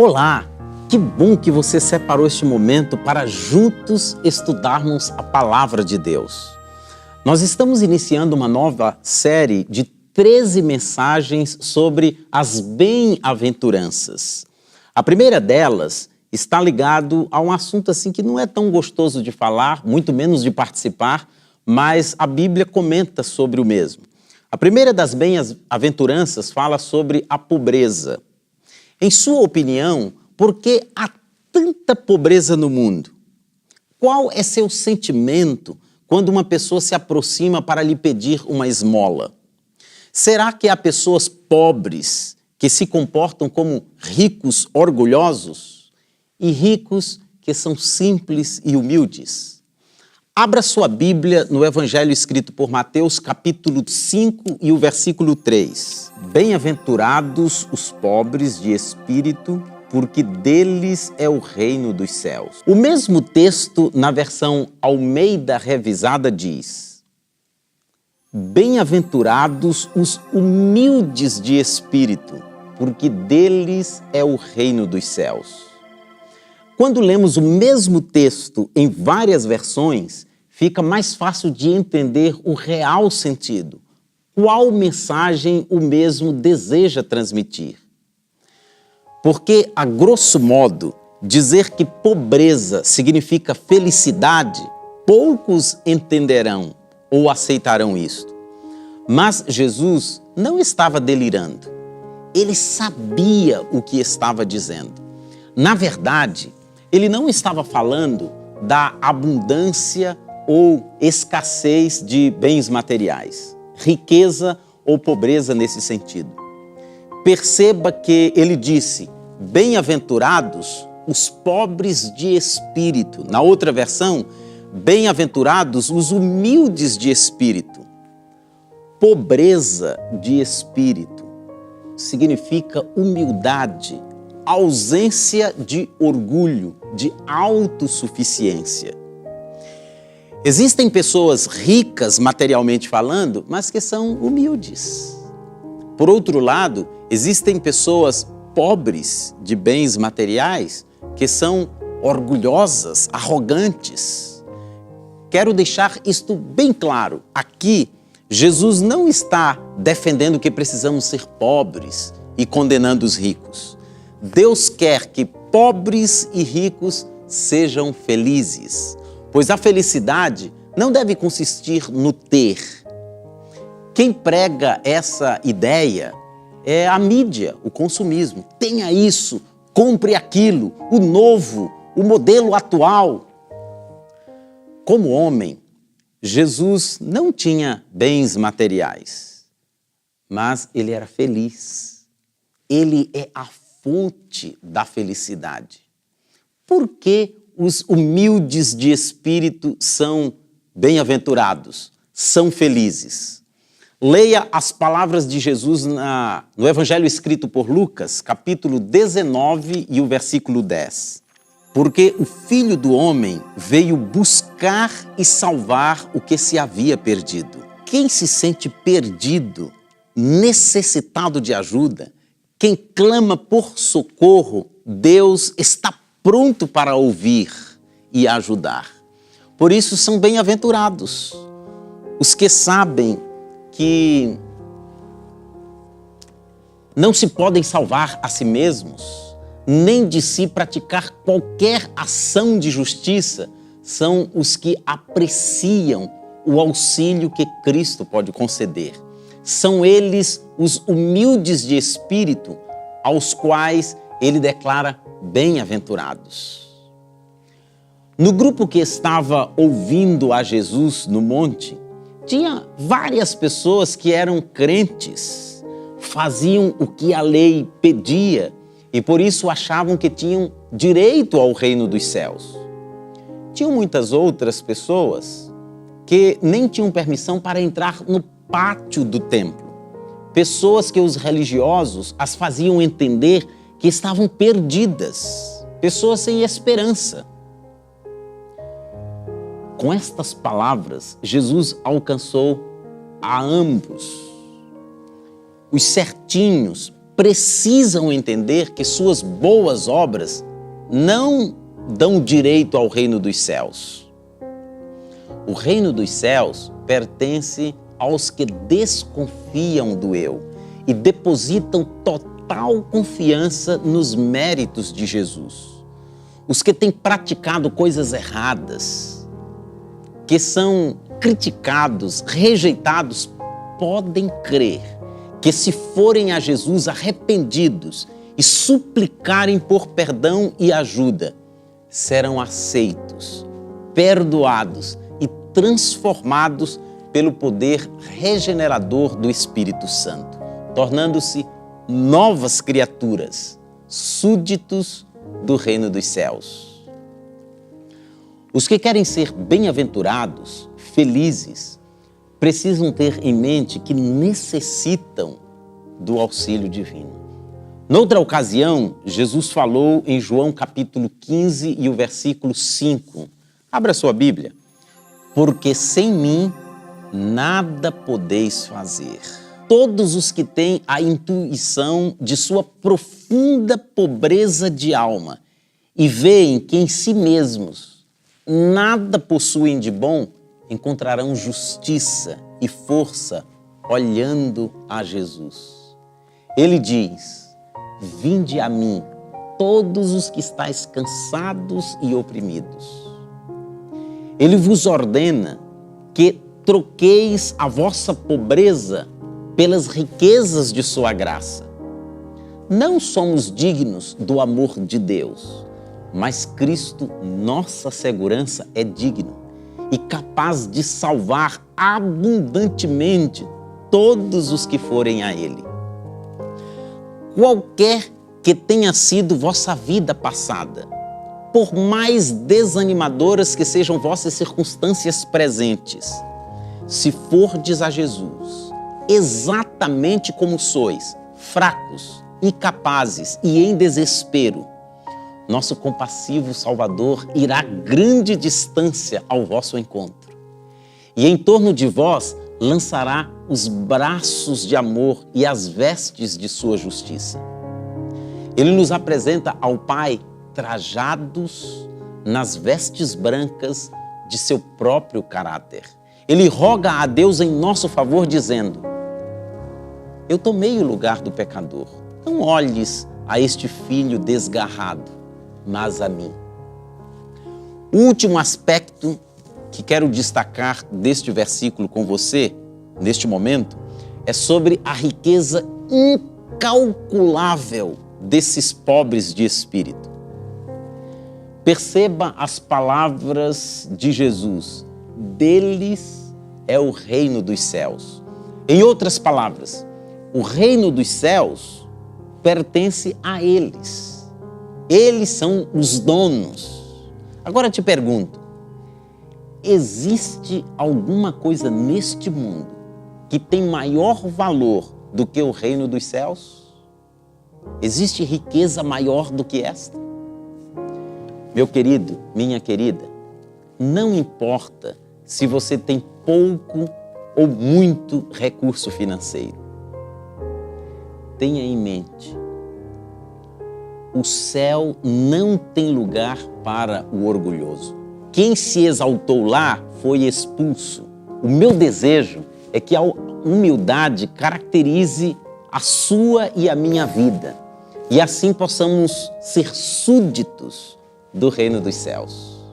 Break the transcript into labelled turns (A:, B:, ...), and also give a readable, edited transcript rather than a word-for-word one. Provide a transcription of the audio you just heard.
A: Olá, que bom que você separou este momento para juntos estudarmos a Palavra de Deus. Nós estamos iniciando uma nova série de 13 mensagens sobre as bem-aventuranças. A primeira delas está ligado a um assunto assim que não é tão gostoso de falar, muito menos de participar, mas a Bíblia comenta sobre o mesmo. A primeira das bem-aventuranças fala sobre a pobreza. Em sua opinião, por que há tanta pobreza no mundo? Qual é seu sentimento quando uma pessoa se aproxima para lhe pedir uma esmola? Será que há pessoas pobres que se comportam como ricos orgulhosos e ricos que são simples e humildes? Abra sua Bíblia no Evangelho escrito por Mateus, capítulo 5 e o versículo 3. Bem-aventurados os pobres de espírito, porque deles é o reino dos céus. O mesmo texto, na versão Almeida Revisada, diz: bem-aventurados os humildes de espírito, porque deles é o reino dos céus. Quando lemos o mesmo texto em várias versões, fica mais fácil de entender o real sentido. Qual mensagem o mesmo deseja transmitir? Porque, a grosso modo, dizer que pobreza significa felicidade, poucos entenderão ou aceitarão isto. Mas Jesus não estava delirando. Ele sabia o que estava dizendo. Na verdade, ele não estava falando da abundância ou escassez de bens materiais, riqueza ou pobreza nesse sentido. Perceba que ele disse: bem-aventurados os pobres de espírito. Na outra versão, bem-aventurados os humildes de espírito. Pobreza de espírito significa humildade, ausência de orgulho, de autossuficiência. Existem pessoas ricas materialmente falando, mas que são humildes. Por outro lado, existem pessoas pobres de bens materiais que são orgulhosas, arrogantes. Quero deixar isto bem claro. Aqui, Jesus não está defendendo que precisamos ser pobres e condenando os ricos. Deus quer que pobres e ricos sejam felizes, pois a felicidade não deve consistir no ter. Quem prega essa ideia é a mídia, o consumismo. Tenha isso, compre aquilo, o novo, o modelo atual. Como homem, Jesus não tinha bens materiais, mas ele era feliz. Ele é a fonte da felicidade. Por que os humildes de espírito são bem-aventurados, são felizes? Leia as palavras de Jesus no Evangelho escrito por Lucas, capítulo 19 e o versículo 10. Porque o Filho do Homem veio buscar e salvar o que se havia perdido. Quem se sente perdido, necessitado de ajuda, quem clama por socorro, Deus está pronto para ouvir e ajudar. Por isso são bem-aventurados os que sabem que não se podem salvar a si mesmos, nem de si praticar qualquer ação de justiça, são os que apreciam o auxílio que Cristo pode conceder. São eles os humildes de espírito, aos quais ele declara bem-aventurados. No grupo que estava ouvindo a Jesus no monte, tinha várias pessoas que eram crentes, faziam o que a lei pedia e por isso achavam que tinham direito ao reino dos céus. Tinham muitas outras pessoas que nem tinham permissão para entrar no pátio do templo. Pessoas que os religiosos as faziam entender que estavam perdidas, pessoas sem esperança. Com estas palavras, Jesus alcançou a ambos. Os certinhos, precisam entender que suas boas obras não dão direito ao reino dos céus. O reino dos céus pertence aos que desconfiam do eu e depositam total confiança nos méritos de Jesus. Os que têm praticado coisas erradas, que são criticados, rejeitados, podem crer que se forem a Jesus arrependidos e suplicarem por perdão e ajuda, serão aceitos, perdoados e transformados pelo poder regenerador do Espírito Santo, tornando-se novas criaturas, súditos do reino dos céus. Os que querem ser bem-aventurados, felizes, precisam ter em mente que necessitam do auxílio divino. Noutra ocasião, Jesus falou em João capítulo 15 e o versículo 5. Abra sua Bíblia. Porque sem mim nada podeis fazer. Todos os que têm a intuição de sua profunda pobreza de alma e veem que em si mesmos nada possuem de bom, encontrarão justiça e força olhando a Jesus. Ele diz: vinde a mim, todos os que estáis cansados e oprimidos. Ele vos ordena que troqueis a vossa pobreza pelas riquezas de sua graça. Não somos dignos do amor de Deus, mas Cristo, nossa segurança, é digno e capaz de salvar abundantemente todos os que forem a Ele. Qualquer que tenha sido vossa vida passada, por mais desanimadoras que sejam vossas circunstâncias presentes, se fordes a Jesus, exatamente como sois, fracos, incapazes e em desespero, nosso compassivo Salvador irá a grande distância ao vosso encontro e em torno de vós lançará os braços de amor e as vestes de sua justiça. Ele nos apresenta ao Pai trajados nas vestes brancas de seu próprio caráter. Ele roga a Deus em nosso favor, dizendo: eu tomei o lugar do pecador. Não olhes a este filho desgarrado, mas a mim. O último aspecto que quero destacar deste versículo com você, neste momento, é sobre a riqueza incalculável desses pobres de espírito. Perceba as palavras de Jesus: deles é o reino dos céus. Em outras palavras, o reino dos céus pertence a eles. Eles são os donos. Agora te pergunto, existe alguma coisa neste mundo que tem maior valor do que o reino dos céus? Existe riqueza maior do que esta? Meu querido, minha querida, não importa se você tem pouco ou muito recurso financeiro. Tenha em mente, o céu não tem lugar para o orgulhoso. Quem se exaltou lá foi expulso. O meu desejo é que a humildade caracterize a sua e a minha vida, e assim possamos ser súditos do reino dos céus.